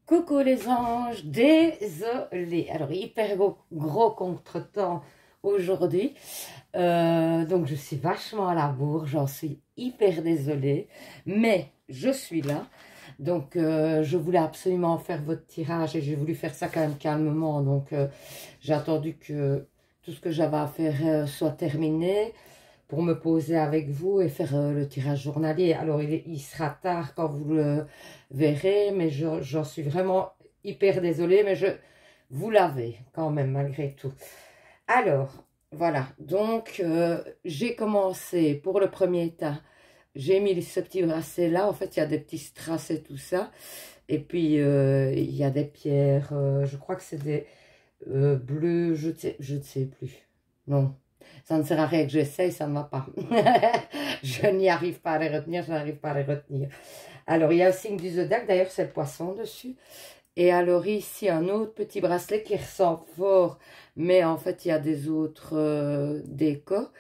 Coucou les anges, désolée. Alors, hyper gros contretemps aujourd'hui. Donc, je suis vachement à la bourre, j'en suis hyper désolée. Mais je suis là. Donc, je voulais absolument faire votre tirage et j'ai voulu faire ça quand même calmement. Donc, j'ai attendu que tout ce que j'avais à faire soit terminé pour me poser avec vous et faire le tirage journalier. Alors, il sera tard quand vous le verrez, mais j'en suis vraiment hyper désolée, mais vous l'avez quand même, malgré tout. Alors, voilà. Donc, j'ai commencé pour le premier tas. J'ai mis ce petit bracelet-là. En fait, il y a des petits strass et tout ça. Et puis, il y a des pierres. Je crois que c'est des bleus. Je ne sais plus. Non. Ça ne sert à rien que j'essaye, ça ne va pas. Je n'y arrive pas à les retenir, je n'arrive pas à les retenir. Alors, il y a le signe du zodiaque, d'ailleurs, c'est le poisson dessus. Et alors, ici, un autre petit bracelet qui ressemble fort, mais en fait, il y a des autres décors.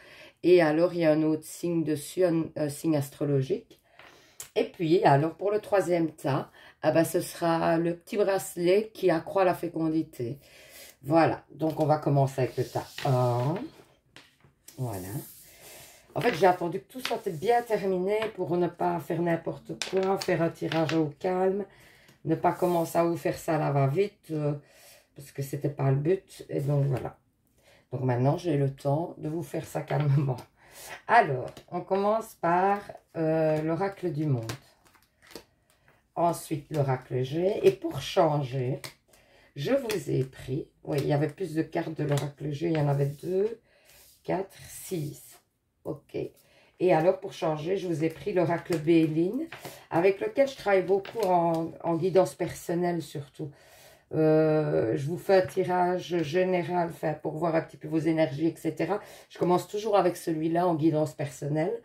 Et alors, il y a un autre signe dessus, un signe astrologique. Et puis, alors, pour le troisième tas, ah ben, ce sera le petit bracelet qui accroît la fécondité. Voilà, donc on va commencer avec le tas 1. Voilà. En fait, j'ai attendu que tout soit bien terminé pour ne pas faire n'importe quoi, faire un tirage au calme, ne pas commencer à vous faire ça à la va-vite, parce que c'était pas le but. Et donc, voilà. Donc, maintenant, j'ai le temps de vous faire ça calmement. Alors, on commence par l'oracle du monde. Ensuite, l'oracle G. Et pour changer, je vous ai pris... Oui, il y avait plus de cartes de l'oracle G. Il y en avait 2, 4, 6. Ok. Et alors, pour changer, je vous ai pris l'oracle Béline, avec lequel je travaille beaucoup en guidance personnelle surtout. Je vous fais un tirage général pour voir un petit peu vos énergies, etc. Je commence toujours avec celui-là en guidance personnelle,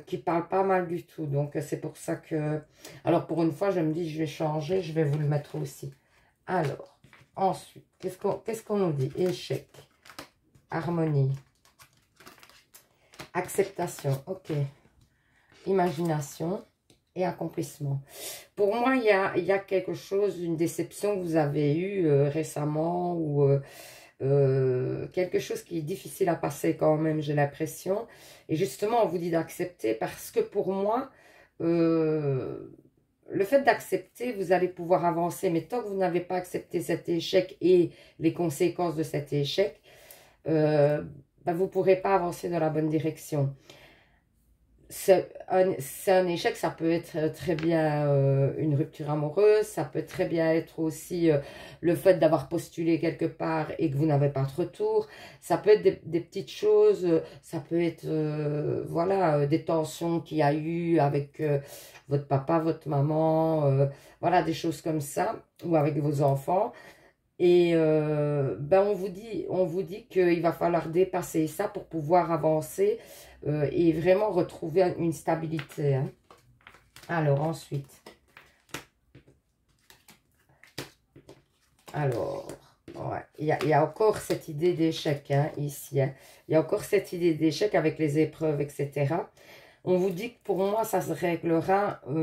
qui parle pas mal du tout. Donc, c'est pour ça que... Alors, pour une fois, je me dis, je vais changer, je vais vous le mettre aussi. Alors, ensuite, qu'est-ce qu'on nous dit? Échec, harmonie, acceptation, ok. Imagination et accomplissement. Pour moi, il y a quelque chose, une déception que vous avez eue récemment ou quelque chose qui est difficile à passer quand même, j'ai l'impression. Et justement, on vous dit d'accepter parce que pour moi, le fait d'accepter, vous allez pouvoir avancer. Mais tant que vous n'avez pas accepté cet échec et les conséquences de cet échec, vous ne pourrez pas avancer dans la bonne direction. C'est un échec, ça peut être très bien une rupture amoureuse, ça peut très bien être aussi le fait d'avoir postulé quelque part et que vous n'avez pas de retour, ça peut être des petites choses, ça peut être voilà, des tensions qu'il y a eu avec votre papa, votre maman, voilà, des choses comme ça, ou avec vos enfants. Et on vous dit qu'il va falloir dépasser ça pour pouvoir avancer et vraiment retrouver une stabilité. Hein. Alors, ensuite. Alors, ouais, il y a encore cette idée d'échec hein, ici. Hein. Il y a encore cette idée d'échec avec les épreuves, etc. On vous dit que pour moi, ça se réglera ou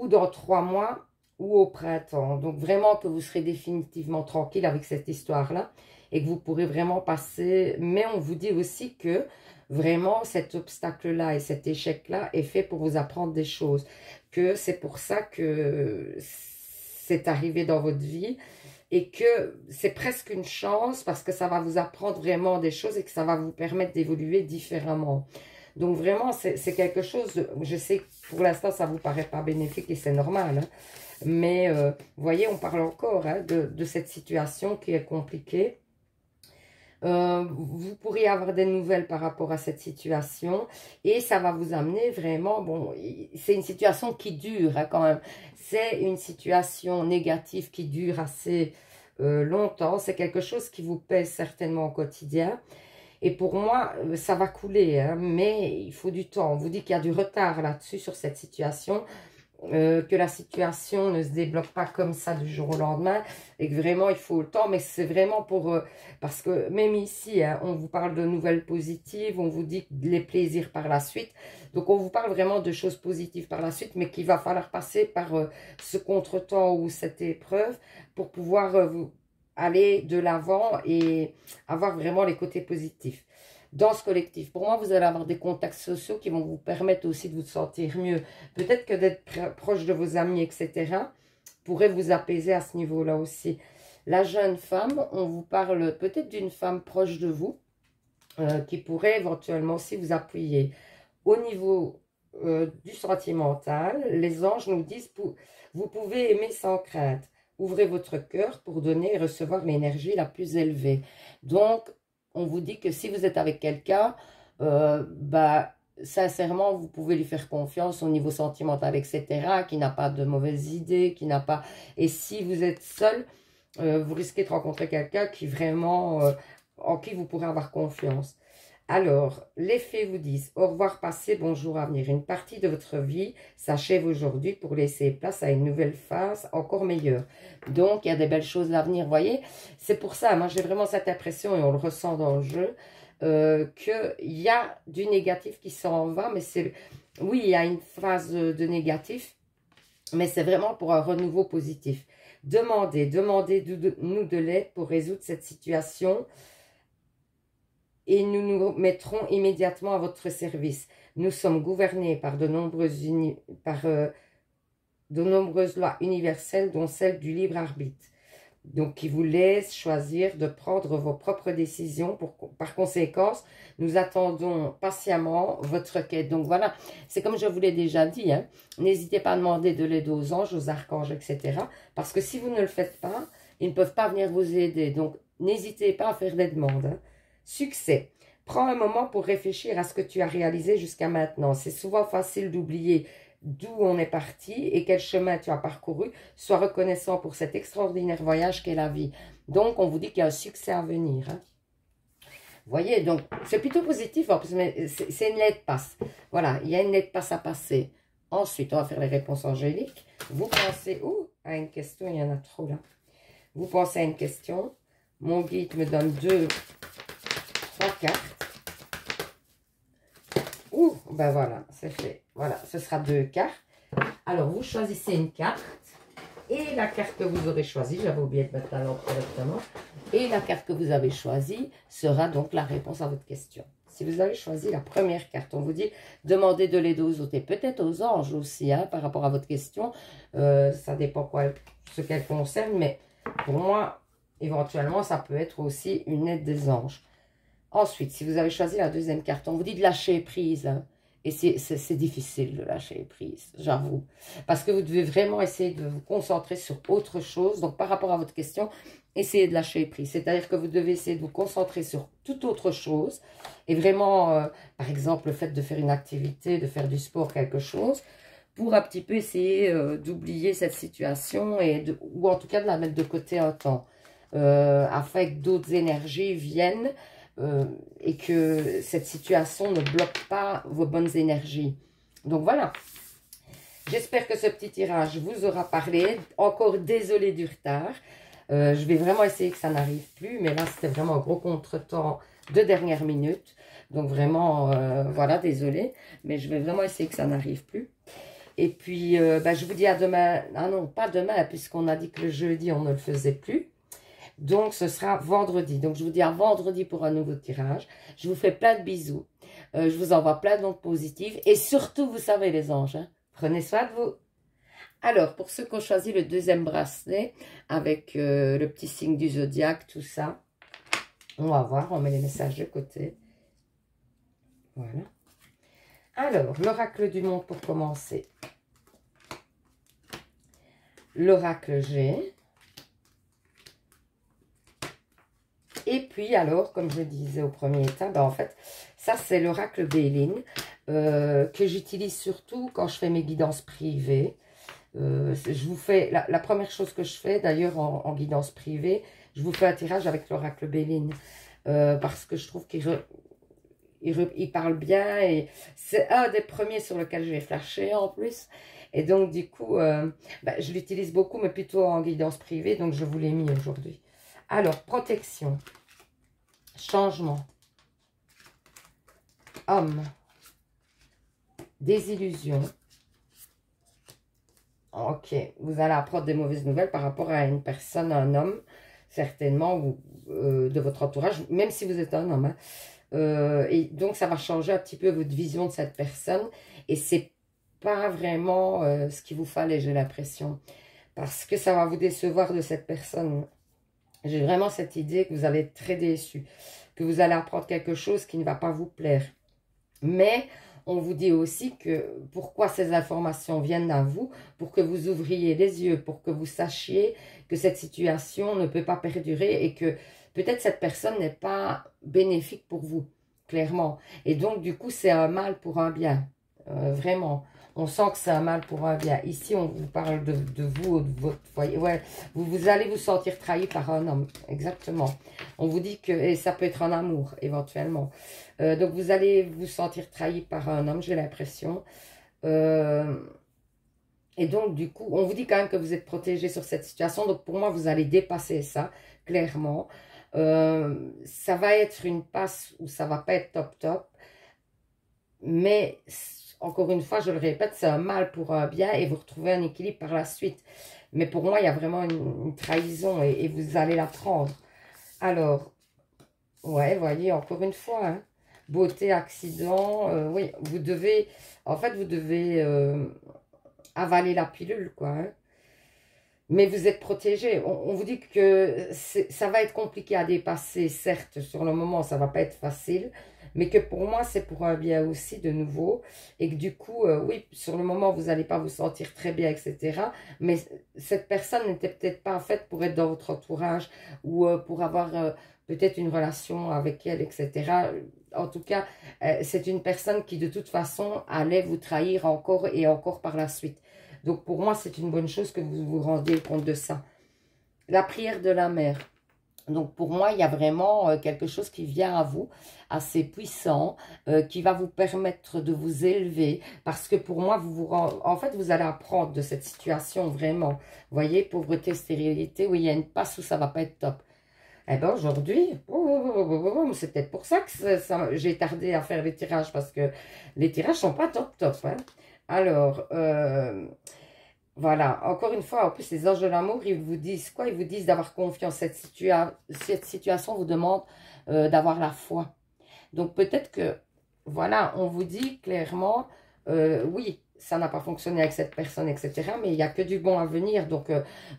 dans 3 mois ou au printemps. Donc, vraiment que vous serez définitivement tranquille avec cette histoire-là et que vous pourrez vraiment passer. Mais on vous dit aussi que vraiment cet obstacle-là et cet échec-là est fait pour vous apprendre des choses. Que c'est pour ça que c'est arrivé dans votre vie et que c'est presque une chance parce que ça va vous apprendre vraiment des choses et que ça va vous permettre d'évoluer différemment. Donc vraiment, c'est quelque chose, je sais que pour l'instant, ça ne vous paraît pas bénéfique et c'est normal. Hein, mais vous voyez, on parle encore hein, de cette situation qui est compliquée. Vous pourriez avoir des nouvelles par rapport à cette situation et ça va vous amener vraiment, bon, c'est une situation qui dure hein, quand même. C'est une situation négative qui dure assez longtemps. C'est quelque chose qui vous pèse certainement au quotidien. Et pour moi, ça va couler, hein, mais il faut du temps. On vous dit qu'il y a du retard là-dessus sur cette situation. que la situation ne se débloque pas comme ça du jour au lendemain et que vraiment il faut le temps, mais c'est vraiment pour... parce que même ici, hein, on vous parle de nouvelles positives, on vous dit les plaisirs par la suite, donc on vous parle vraiment de choses positives par la suite, mais qu'il va falloir passer par ce contretemps ou cette épreuve pour pouvoir vous aller de l'avant et avoir vraiment les côtés positifs. Dans ce collectif, pour moi, vous allez avoir des contacts sociaux qui vont vous permettre aussi de vous sentir mieux. Peut-être que d'être proche de vos amis, etc., pourrait vous apaiser à ce niveau-là aussi. La jeune femme, on vous parle peut-être d'une femme proche de vous qui pourrait éventuellement aussi vous appuyer. Au niveau du sentimental, les anges nous disent vous pouvez aimer sans crainte. Ouvrez votre cœur pour donner et recevoir l'énergie la plus élevée. Donc, on vous dit que si vous êtes avec quelqu'un, sincèrement, vous pouvez lui faire confiance au niveau sentimental, etc., qui n'a pas de mauvaises idées, qui n'a pas... Et si vous êtes seul, vous risquez de rencontrer quelqu'un qui vraiment, en qui vous pourrez avoir confiance. Alors, les fées vous disent au revoir passé, bonjour avenir. Une partie de votre vie s'achève aujourd'hui pour laisser place à une nouvelle phase encore meilleure. Donc, il y a des belles choses à venir, vous voyez. C'est pour ça, moi j'ai vraiment cette impression, et on le ressent dans le jeu, qu'il y a du négatif qui s'en va, mais c'est... Oui, il y a une phase de négatif, mais c'est vraiment pour un renouveau positif. Demandez-nous de l'aide pour résoudre cette situation et nous nous mettrons immédiatement à votre service. Nous sommes gouvernés par de nombreuses lois universelles, dont celle du libre arbitre. Donc, qui vous laisse choisir de prendre vos propres décisions. Par conséquent, nous attendons patiemment votre quête. Donc, voilà, c'est comme je vous l'ai déjà dit, hein, n'hésitez pas à demander de l'aide aux anges, aux archanges, etc. Parce que si vous ne le faites pas, ils ne peuvent pas venir vous aider. Donc, n'hésitez pas à faire des demandes. Hein. Succès. Prends un moment pour réfléchir à ce que tu as réalisé jusqu'à maintenant. C'est souvent facile d'oublier d'où on est parti et quel chemin tu as parcouru. Sois reconnaissant pour cet extraordinaire voyage qu'est la vie. Donc, on vous dit qu'il y a un succès à venir. Hein. Vous voyez, donc, c'est plutôt positif, en plus, mais c'est une lettre passe. Voilà, il y a une lettre passe à passer. Ensuite, on va faire les réponses angéliques. Vous pensez, à une question, il y en a trop là. Vous pensez à une question. Mon guide me donne 3 cartes. Ben voilà, c'est fait. Voilà, ce sera 2 cartes. Alors, vous choisissez une carte. Et la carte que vous aurez choisie, j'avais oublié de mettre la lampe correctement. Et la carte que vous avez choisie sera donc la réponse à votre question. Si vous avez choisi la première carte, on vous dit demandez de l'aide aux autres et peut-être aux anges aussi, hein, par rapport à votre question. Ça dépend ce qu'elle concerne, mais pour moi, éventuellement, ça peut être aussi une aide des anges. Ensuite, si vous avez choisi la deuxième carte, on vous dit de lâcher prise. Hein. Et c'est difficile de lâcher prise, j'avoue. Parce que vous devez vraiment essayer de vous concentrer sur autre chose. Donc, par rapport à votre question, essayez de lâcher prise. C'est-à-dire que vous devez essayer de vous concentrer sur toute autre chose. Et vraiment, par exemple, le fait de faire une activité, de faire du sport, quelque chose, pour un petit peu essayer d'oublier cette situation ou en tout cas de la mettre de côté un temps. Afin que d'autres énergies viennent et que cette situation ne bloque pas vos bonnes énergies. Donc voilà. J'espère que ce petit tirage vous aura parlé. Encore désolé du retard. Je vais vraiment essayer que ça n'arrive plus. Mais là, c'était vraiment un gros contretemps de dernière minute. Donc vraiment, voilà, désolé. Mais je vais vraiment essayer que ça n'arrive plus. Et puis, je vous dis à demain. Ah non, pas demain, puisqu'on a dit que le jeudi, on ne le faisait plus. Donc, ce sera vendredi. Donc, je vous dis à vendredi pour un nouveau tirage. Je vous fais plein de bisous. Je vous envoie plein d'ondes positives. Et surtout, vous savez les anges, hein, prenez soin de vous. Alors, pour ceux qui ont choisi le deuxième bracelet, avec le petit signe du zodiaque, tout ça, on va voir, on met les messages de côté. Voilà. Alors, l'oracle du monde pour commencer. L'oracle G. Et puis, alors, comme je disais au premier état, en fait, ça, c'est l'oracle Béline, que j'utilise surtout quand je fais mes guidances privées. Je vous fais, la première chose que je fais, d'ailleurs, en guidance privée, je vous fais un tirage avec l'oracle Béline, parce que je trouve qu'il parle bien, et c'est un des premiers sur lequel je vais flasher, en plus. Et donc, du coup, je l'utilise beaucoup, mais plutôt en guidance privée. Donc, je vous l'ai mis aujourd'hui. Alors, protection, changement, homme, désillusion. Ok, vous allez apprendre des mauvaises nouvelles par rapport à une personne, un homme, certainement, ou de votre entourage, même si vous êtes un homme. Hein. Et donc, ça va changer un petit peu votre vision de cette personne. Et c'est pas vraiment ce qu'il vous fallait, j'ai l'impression. Parce que ça va vous décevoir de cette personne. J'ai vraiment cette idée que vous allez être très déçu. Que vous allez apprendre quelque chose qui ne va pas vous plaire. Mais on vous dit aussi que pourquoi ces informations viennent à vous, pour que vous ouvriez les yeux, pour que vous sachiez que cette situation ne peut pas perdurer et que peut-être cette personne n'est pas bénéfique pour vous, clairement. Et donc, du coup, c'est un mal pour un bien, vraiment. On sent que c'est un mal pour un bien. Ici, on vous parle de vous, de votre foyer. Ouais, vous allez vous sentir trahi par un homme, exactement. On vous dit que, et ça peut être un amour, éventuellement. Donc, vous allez vous sentir trahi par un homme, j'ai l'impression. Et donc, du coup, on vous dit quand même que vous êtes protégé sur cette situation. Donc, pour moi, vous allez dépasser ça, clairement. Ça va être une passe où ça va pas être top. Mais, encore une fois, je le répète, c'est un mal pour un bien et vous retrouvez un équilibre par la suite. Mais pour moi, il y a vraiment une trahison et vous allez la prendre. Alors, ouais, voyez, encore une fois, hein, beauté, accident, oui, vous devez, en fait, vous devez avaler la pilule, quoi. Hein. Mais vous êtes protégé. On vous dit que ça va être compliqué à dépasser, certes, sur le moment, ça va pas être facile, mais que pour moi, c'est pour un bien aussi, de nouveau, et que du coup, oui, sur le moment, vous n'allez pas vous sentir très bien, etc. Mais cette personne n'était peut-être pas faite pour être dans votre entourage, ou pour avoir peut-être une relation avec elle, etc. En tout cas, c'est une personne qui, de toute façon, allait vous trahir encore et encore par la suite. Donc, pour moi, c'est une bonne chose que vous vous rendiez compte de ça. La prière de la mère. Donc, pour moi, il y a vraiment quelque chose qui vient à vous, assez puissant, qui va vous permettre de vous élever. Parce que pour moi, en fait, vous allez apprendre de cette situation, vraiment. Vous voyez, pauvreté, stérilité, oui, il y a une passe où ça ne va pas être top. Eh bien, aujourd'hui, c'est peut-être pour ça que j'ai tardé à faire les tirages, parce que les tirages ne sont pas top. Hein. Alors, voilà, encore une fois, en plus, les anges de l'amour, ils vous disent quoi? Ils vous disent d'avoir confiance. Cette situation vous demande d'avoir la foi. Donc, peut-être que, voilà, on vous dit clairement, oui, ça n'a pas fonctionné avec cette personne, etc. Mais il n'y a que du bon à venir. Donc,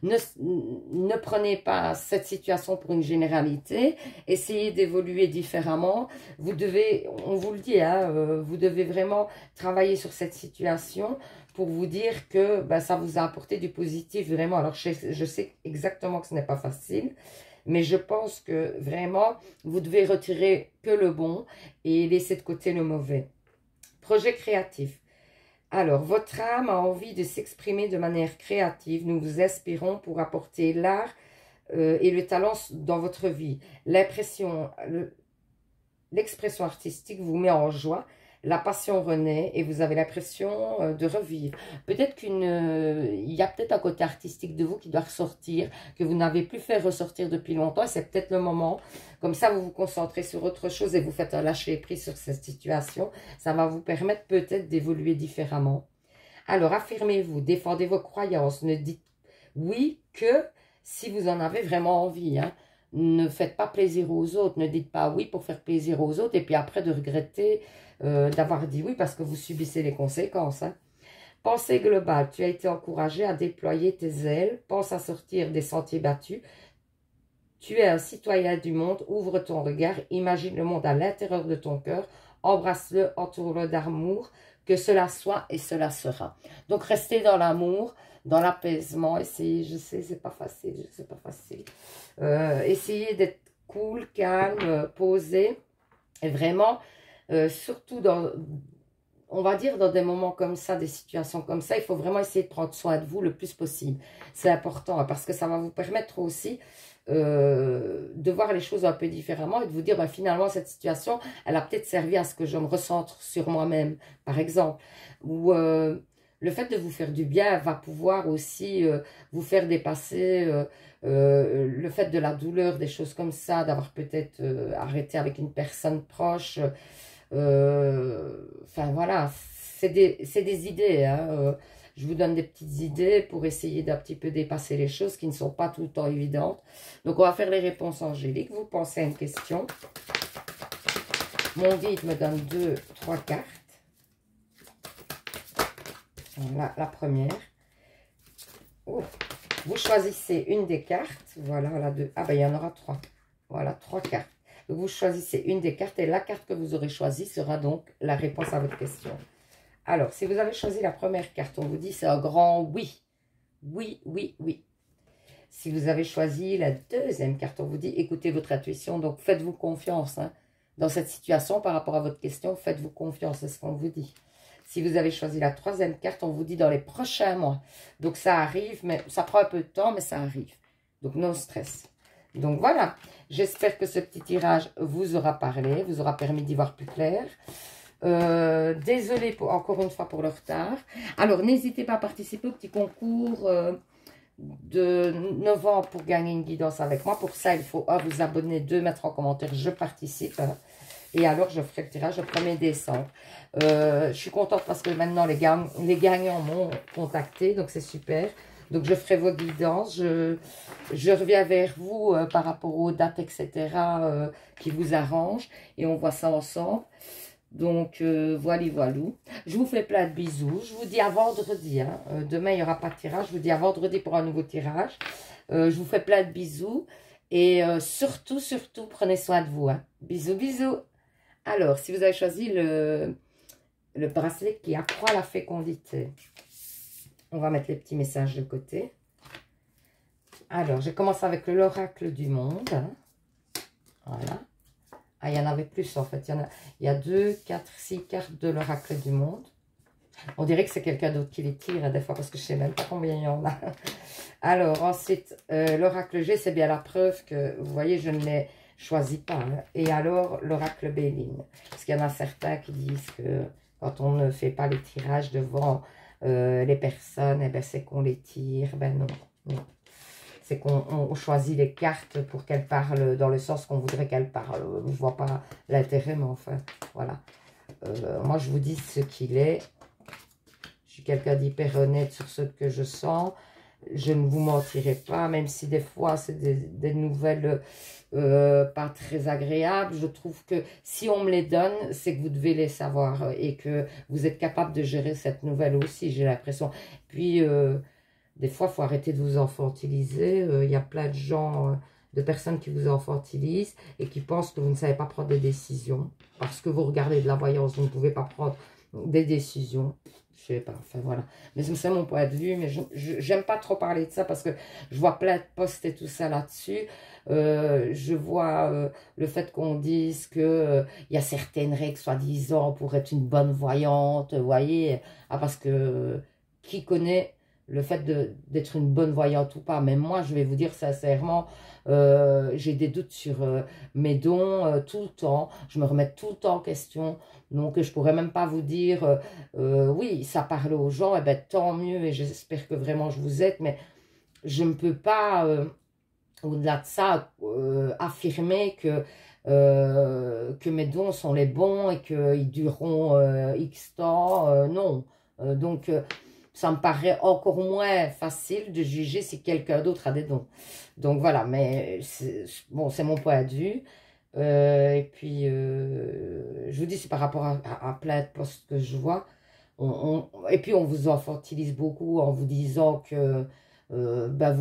ne prenez pas cette situation pour une généralité. Essayez d'évoluer différemment. Vous devez, on vous le dit, hein, vous devez vraiment travailler sur cette situation pour vous dire que ça vous a apporté du positif, vraiment. Alors, je sais exactement que ce n'est pas facile. Mais je pense que vraiment, vous devez retirer que le bon et laisser de côté le mauvais. Projet créatif. Alors, votre âme a envie de s'exprimer de manière créative. Nous vous inspirons pour apporter l'art et le talent dans votre vie. L'expression artistique vous met en joie. La passion renaît et vous avez l'impression de revivre. Peut-être il y a peut-être un côté artistique de vous qui doit ressortir, que vous n'avez plus fait ressortir depuis longtemps. C'est peut-être le moment. Comme ça, vous vous concentrez sur autre chose et vous faites un lâcher-prise sur cette situation. Ça va vous permettre peut-être d'évoluer différemment. Alors, affirmez-vous, défendez vos croyances. Ne dites oui que si vous en avez vraiment envie, hein. Ne faites pas plaisir aux autres. Ne dites pas oui pour faire plaisir aux autres et puis après de regretter d'avoir dit oui parce que vous subissez les conséquences. Hein. Pensée globale. Tu as été encouragé à déployer tes ailes. Pense à sortir des sentiers battus. Tu es un citoyen du monde. Ouvre ton regard. Imagine le monde à l'intérieur de ton cœur. Embrasse-le, entoure-le d'amour. Que cela soit et cela sera. Donc, restez dans l'amour, dans l'apaisement. Essayez, je sais, c'est pas facile. Essayez d'être cool, calme, posé. Et vraiment, surtout on va dire dans des moments comme ça, des situations comme ça, il faut vraiment essayer de prendre soin de vous le plus possible. C'est important hein, parce que ça va vous permettre aussi de voir les choses un peu différemment et de vous dire finalement cette situation, elle a peut-être servi à ce que je me recentre sur moi-même, par exemple. Ou le fait de vous faire du bien va pouvoir aussi vous faire dépasser le fait de la douleur, des choses comme ça, d'avoir peut-être arrêté avec une personne proche. Enfin voilà, c'est des idées, hein, je vous donne des petites idées pour essayer d'un petit peu dépasser les choses qui ne sont pas tout le temps évidentes. Donc on va faire les réponses angéliques. Vous pensez à une question. Mon guide me donne 2, 3 cartes. Voilà, la première. Oh, vous choisissez une des cartes. Voilà, la 2. Ah ben il y en aura 3. Voilà, 3 cartes. Donc vous choisissez une des cartes et la carte que vous aurez choisie sera donc la réponse à votre question. Alors, si vous avez choisi la première carte, on vous dit c'est un grand oui. Oui, oui, oui. Si vous avez choisi la deuxième carte, on vous dit écoutez votre intuition. Donc faites-vous confiance, hein. Dans cette situation, par rapport à votre question, faites-vous confiance, c'est ce qu'on vous dit. Si vous avez choisi la troisième carte, on vous dit dans les prochains mois. Donc ça arrive, mais ça prend un peu de temps, mais ça arrive. Donc non stress. Donc voilà, j'espère que ce petit tirage vous aura parlé, vous aura permis d'y voir plus clair. Désolée encore une fois pour le retard. Alors n'hésitez pas à participer au petit concours de novembre pour gagner une guidance avec moi. Pour ça, il faut vous abonner, 2, mettre en commentaire je participe. Et alors, je ferai le tirage le 1er décembre. Je suis contente parce que maintenant, les gagnants m'ont contacté. Donc, c'est super. Donc, je ferai vos guidances. Je reviens vers vous par rapport aux dates, etc. Qui vous arrangent. Et on voit ça ensemble. Donc, voilà. Je vous fais plein de bisous. Je vous dis à vendredi. Hein. Demain, il n'y aura pas de tirage. Je vous dis à vendredi pour un nouveau tirage. Je vous fais plein de bisous. Et surtout, prenez soin de vous. Hein. Bisous, bisous. Alors, si vous avez choisi le bracelet qui accroît la fécondité, on va mettre les petits messages de côté. Alors, je commence avec l'oracle du monde. Hein. Voilà. Ah, il y en avait plus en fait. Il y a 2, 4, 6 cartes de l'oracle du monde. On dirait que c'est quelqu'un d'autre qui les tire hein, des fois parce que je ne sais même pas combien il y en a. Alors, ensuite, l'oracle G, c'est bien la preuve que, vous voyez, je ne l'ai choisi pas. Hein. Et alors, l'oracle Béline. Parce qu'il y en a certains qui disent que quand on ne fait pas les tirages devant les personnes, eh ben, c'est qu'on les tire. Ben non, non. C'est qu'on choisit les cartes pour qu'elles parlent dans le sens qu'on voudrait qu'elles parlent. Je ne vois pas l'intérêt, mais enfin, voilà. Moi, je vous dis ce qu'il est. Je suis quelqu'un d'hyper honnête sur ce que je sens. Je ne vous mentirai pas, même si des fois, c'est des nouvelles pas très agréables. Je trouve que si on me les donne, c'est que vous devez les savoir et que vous êtes capable de gérer cette nouvelle aussi, j'ai l'impression. Puis, des fois, il faut arrêter de vous infantiliser. Il y a plein de gens, de personnes qui vous infantilisent et qui pensent que vous ne savez pas prendre des décisions. Parce que vous regardez de la voyance, vous ne pouvez pas prendre des décisions. Je sais pas, enfin voilà. Mais c'est mon point de vue, mais j'aime pas trop parler de ça parce que je vois plein de posts et tout ça là-dessus. Je vois le fait qu'on dise que il y a certaines règles, soi-disant, pour être une bonne voyante, vous voyez. Ah, parce que qui connaît le fait d'être une bonne voyante ou pas. Même moi, je vais vous dire sincèrement, j'ai des doutes sur mes dons tout le temps. Je me remets tout le temps en question. Donc, je pourrais même pas vous dire, oui, ça parle aux gens, et ben tant mieux, et j'espère que vraiment je vous aide, mais je ne peux pas, au-delà de ça, affirmer que mes dons sont les bons et qu'ils dureront X temps, non. Donc, ça me paraît encore moins facile de juger si quelqu'un d'autre a des dons. Donc voilà, mais bon, c'est mon point de vue. Et puis, je vous dis, c'est par rapport à plein de posts que je vois. Et puis, on vous infantilise beaucoup en vous disant que, ben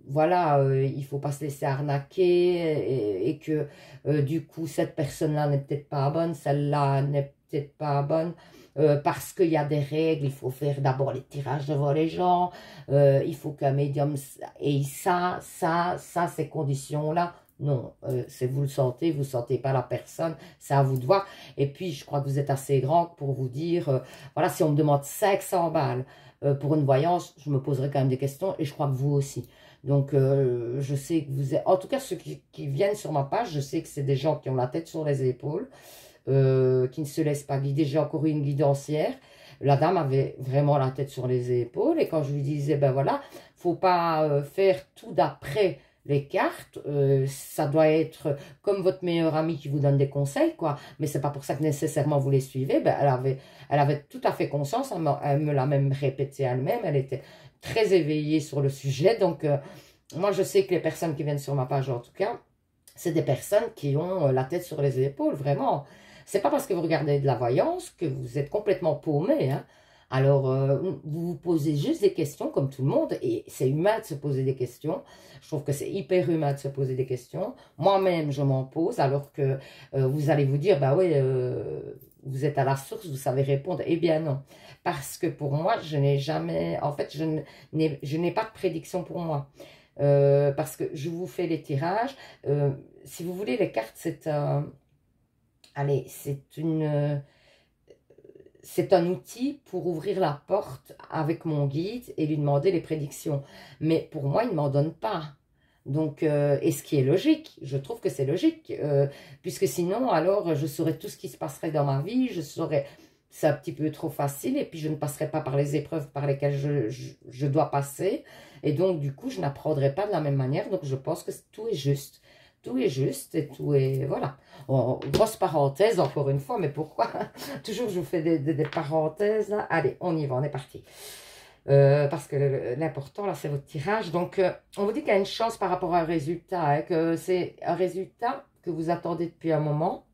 voilà, il faut pas se laisser arnaquer et que, du coup, cette personne-là n'est peut-être pas bonne, celle-là n'est peut-être pas bonne. Parce qu'il y a des règles, il faut faire d'abord les tirages devant les gens, il faut qu'un médium ait ça, ces conditions-là. Non, c'est vous le sentez pas la personne, c'est à vous de voir. Et puis, je crois que vous êtes assez grand pour vous dire, voilà, si on me demande 500 balles pour une voyance, je me poserai quand même des questions et je crois que vous aussi. Donc, je sais que vous êtes, en tout cas, ceux qui viennent sur ma page, je sais que c'est des gens qui ont la tête sur les épaules, qui ne se laissent pas guider. J'ai encore eu une guidancière la dame avait vraiment la tête sur les épaules. Et quand je lui disais, ben voilà, faut pas faire tout d'après les cartes, ça doit être comme votre meilleure amie qui vous donne des conseils, quoi. Mais c'est pas pour ça que nécessairement vous les suivez. Ben, elle avait tout à fait conscience, elle me l'a même répété elle-même, elle était très éveillée sur le sujet. Donc, moi, je sais que les personnes qui viennent sur ma page, en tout cas, c'est des personnes qui ont la tête sur les épaules, vraiment. C'est pas parce que vous regardez de la voyance que vous êtes complètement paumé, hein. Alors, vous vous posez juste des questions comme tout le monde, et c'est humain de se poser des questions. Je trouve que c'est hyper humain de se poser des questions. Moi-même, je m'en pose, alors que vous allez vous dire, bah oui, vous êtes à la source, vous savez répondre. Eh bien non, parce que pour moi, je n'ai jamais, en fait, je n'ai pas de prédiction pour moi. Parce que je vous fais les tirages. Si vous voulez, les cartes, allez, c'est un outil pour ouvrir la porte avec mon guide et lui demander les prédictions. Mais pour moi, il ne m'en donne pas. Donc, et ce qui est logique, je trouve que c'est logique, puisque sinon, alors, je saurais tout ce qui se passerait dans ma vie, je saurais, c'est un petit peu trop facile, et puis je ne passerai pas par les épreuves par lesquelles je dois passer, et donc, du coup, je n'apprendrai pas de la même manière, donc je pense que tout est juste. Tout est juste et tout est... Voilà. Oh, grosse parenthèse, encore une fois, mais pourquoi? Toujours, je vous fais des parenthèses. Là. Allez, on y va, on est parti. Parce que l'important, là, c'est votre tirage. Donc, on vous dit qu'il y a une chance par rapport à un résultat, hein, que c'est un résultat que vous attendez depuis un moment,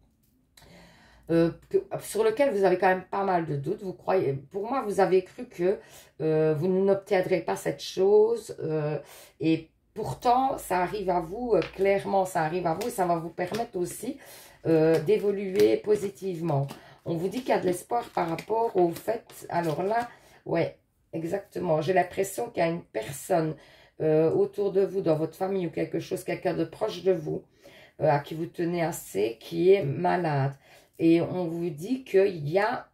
sur lequel vous avez quand même pas mal de doutes. Vous croyez, pour moi, vous avez cru que vous n'obtiendrez pas cette chose, et pourtant, ça arrive à vous, clairement, ça arrive à vous, et ça va vous permettre aussi d'évoluer positivement. On vous dit qu'il y a de l'espoir par rapport au fait, alors là, ouais, exactement, j'ai l'impression qu'il y a une personne autour de vous, dans votre famille ou quelque chose, quelqu'un de proche de vous, à qui vous tenez assez, qui est malade. Et on vous dit qu'il y a,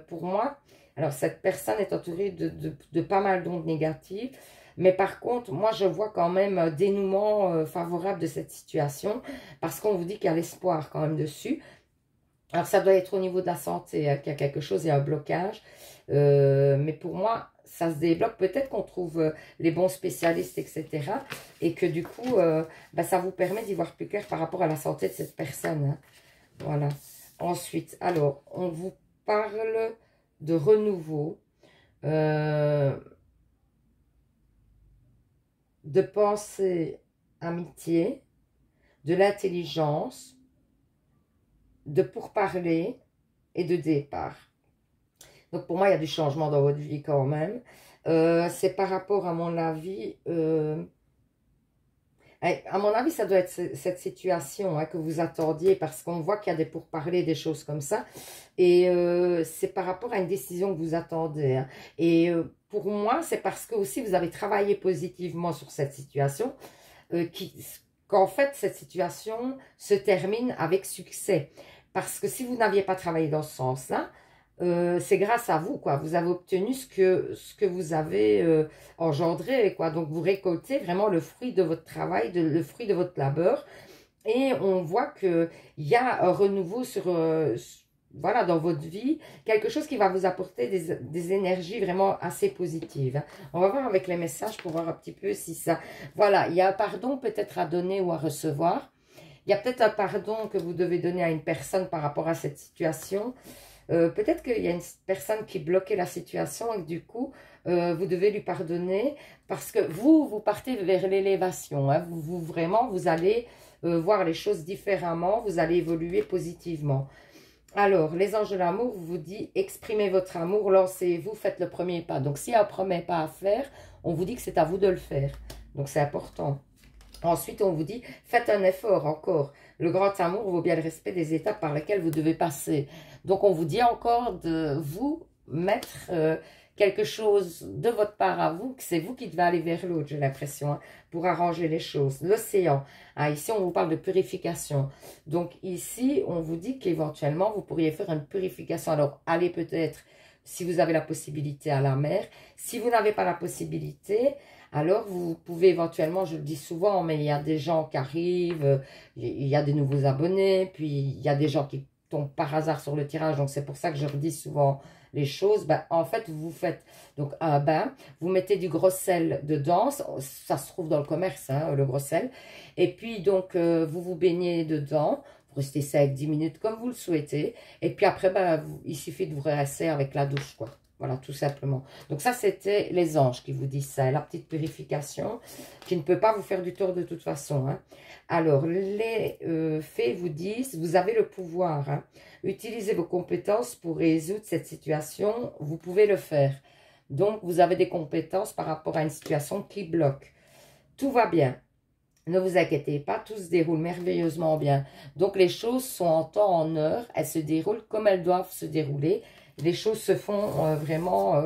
pour moi, alors cette personne est entourée de pas mal d'ondes négatives, mais par contre, moi, je vois quand même un dénouement favorable de cette situation, parce qu'on vous dit qu'il y a l'espoir quand même dessus. Alors, ça doit être au niveau de la santé, hein, qu'il y a quelque chose, il y a un blocage. Mais pour moi, ça se débloque. Peut-être qu'on trouve les bons spécialistes, etc. Et que du coup, bah, ça vous permet d'y voir plus clair par rapport à la santé de cette personne, hein. Voilà. Ensuite, alors, on vous parle de renouveau. De pensée, amitié, de l'intelligence, de pourparler et de départ. Donc pour moi, il y a du changement dans votre vie quand même. C'est par rapport à mon avis, à mon avis, ça doit être cette situation, hein, que vous attendiez, parce qu'on voit qu'il y a des pourparlers, des choses comme ça. Et c'est par rapport à une décision que vous attendez, hein. Et pour moi, c'est parce que aussi vous avez travaillé positivement sur cette situation, qu'en fait, cette situation se termine avec succès. Parce que si vous n'aviez pas travaillé dans ce sens-là, c'est grâce à vous, quoi. Vous avez obtenu ce que vous avez engendré, quoi. Donc, vous récoltez vraiment le fruit de votre travail, le fruit de votre labeur. Et on voit qu'il y a un renouveau voilà, dans votre vie, quelque chose qui va vous apporter des énergies vraiment assez positives, hein. On va voir avec les messages pour voir un petit peu si ça... Voilà, il y a un pardon peut-être à donner ou à recevoir. Il y a peut-être un pardon que vous devez donner à une personne par rapport à cette situation. Peut-être qu'il y a une personne qui bloquait la situation et que du coup, vous devez lui pardonner parce que vous partez vers l'élévation, hein. Vraiment, vous allez voir les choses différemment, vous allez évoluer positivement. Alors, les anges de l'amour vous dit exprimez votre amour, lancez-vous, faites le premier pas. Donc, s'il y a un premier pas à faire, on vous dit que c'est à vous de le faire. Donc, c'est important. Ensuite, on vous dit, faites un effort encore. Le grand amour vaut bien le respect des étapes par lesquelles vous devez passer. Donc, on vous dit encore de vous mettre quelque chose de votre part à vous, que c'est vous qui devez aller vers l'autre, j'ai l'impression, hein, pour arranger les choses. L'océan. Ah, ici, on vous parle de purification. Donc, ici, on vous dit qu'éventuellement, vous pourriez faire une purification. Alors, allez peut-être, si vous avez la possibilité, à la mer. Si vous n'avez pas la possibilité... Alors, vous pouvez éventuellement, je le dis souvent, mais il y a des gens qui arrivent, il y a des nouveaux abonnés, puis il y a des gens qui tombent par hasard sur le tirage, donc c'est pour ça que je redis souvent les choses, ben, en fait, vous faites donc un bain, vous mettez du gros sel dedans, ça se trouve dans le commerce, hein, le gros sel, et puis donc vous vous baignez dedans, vous restez ça avec 10 minutes comme vous le souhaitez, et puis après, ben, il suffit de vous rincer avec la douche, quoi. Voilà, tout simplement. Donc ça, c'était les anges qui vous disent ça, la petite purification qui ne peut pas vous faire du tort de toute façon, hein. Alors, les fées vous disent, vous avez le pouvoir, hein. Utilisez vos compétences pour résoudre cette situation, vous pouvez le faire. Donc, vous avez des compétences par rapport à une situation qui bloque. Tout va bien. Ne vous inquiétez pas, tout se déroule merveilleusement bien. Donc, les choses sont en temps, en heure, elles se déroulent comme elles doivent se dérouler. Les choses se font vraiment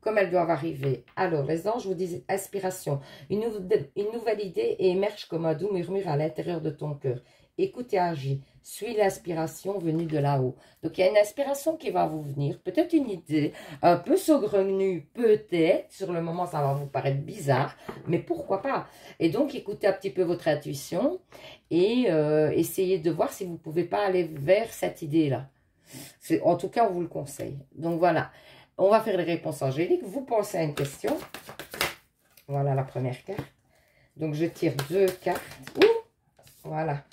comme elles doivent arriver. Alors, les anges vous disent, inspiration. Une nouvelle idée émerge comme un doux murmure à l'intérieur de ton cœur. Écoute et agis. Suis l'inspiration venue de là-haut. Donc, il y a une inspiration qui va vous venir. Peut-être une idée un peu saugrenue, peut-être. Sur le moment, ça va vous paraître bizarre. Mais pourquoi pas? Et donc, écoutez un petit peu votre intuition. Et essayez de voir si vous ne pouvez pas aller vers cette idée-là. En tout cas, on vous le conseille. Donc, voilà. On va faire les réponses angéliques. Vous pensez à une question. Voilà la première carte. Donc, je tire 2 cartes. Ouh, voilà.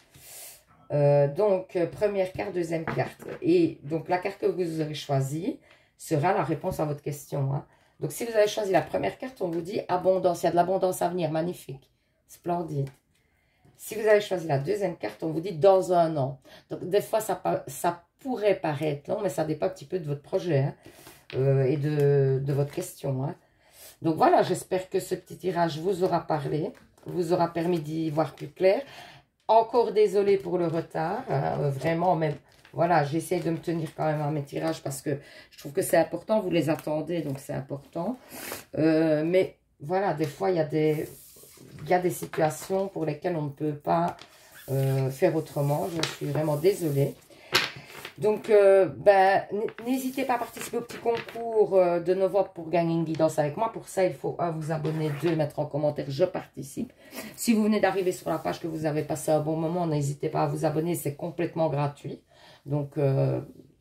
Donc, première carte, deuxième carte. Et donc, la carte que vous aurez choisie sera la réponse à votre question, hein. Donc, si vous avez choisi la première carte, on vous dit abondance. Il y a de l'abondance à venir. Magnifique. Splendide. Si vous avez choisi la deuxième carte, on vous dit dans un an. Donc, des fois, ça pourrait paraître long, mais ça dépend un petit peu de votre projet, hein, et de votre question, hein. Donc, voilà, j'espère que ce petit tirage vous aura parlé, vous aura permis d'y voir plus clair. Encore désolée pour le retard, hein, vraiment, même, voilà, j'essaie de me tenir quand même à mes tirages parce que je trouve que c'est important, vous les attendez, donc c'est important. Mais voilà, des fois, il y a des situations pour lesquelles on ne peut pas faire autrement. Je suis vraiment désolée. Donc, ben, n'hésitez pas à participer au petit concours de novembre pour gagner une guidance avec moi. Pour ça, il faut 1, vous abonner, 2, mettre en commentaire « Je participe ». Si vous venez d'arriver sur la page, que vous avez passé un bon moment, n'hésitez pas à vous abonner, c'est complètement gratuit. Donc,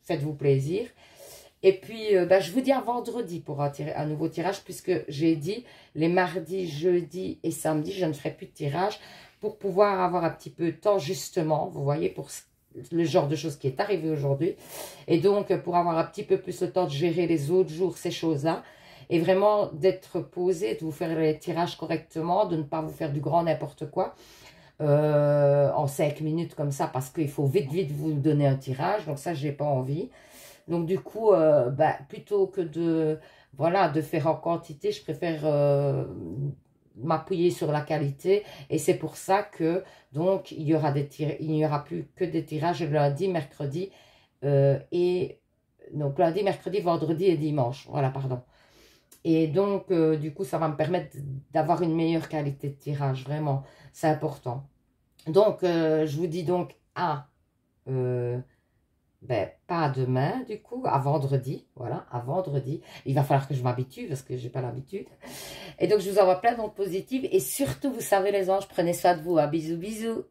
faites-vous plaisir. Et puis, ben, je vous dis à vendredi pour un nouveau tirage, puisque j'ai dit les mardis, jeudis et samedis, je ne ferai plus de tirage pour pouvoir avoir un petit peu de temps, justement, vous voyez, pour le genre de choses qui est arrivé aujourd'hui. Et donc, pour avoir un petit peu plus le temps de gérer les autres jours, ces choses-là, et vraiment d'être posé, de vous faire les tirages correctement, de ne pas vous faire du grand n'importe quoi en 5 minutes comme ça, parce qu'il faut vite vous donner un tirage. Donc ça, j'ai pas envie. Donc du coup, bah, plutôt que de faire en quantité, je préfère m'appuyer sur la qualité. Et c'est pour ça que donc il n'y aura plus que des tirages lundi, mercredi donc lundi, mercredi, vendredi et dimanche. Voilà, pardon. Et donc du coup, ça va me permettre d'avoir une meilleure qualité de tirage. Vraiment, c'est important. Donc je vous dis donc ben, pas à demain, du coup, à vendredi, voilà, à vendredi. Il va falloir que je m'habitue, parce que j'ai pas l'habitude. Et donc, je vous envoie plein d'ondes positives. Et surtout, vous savez, les anges, prenez soin de vous, hein. Bisous, bisous.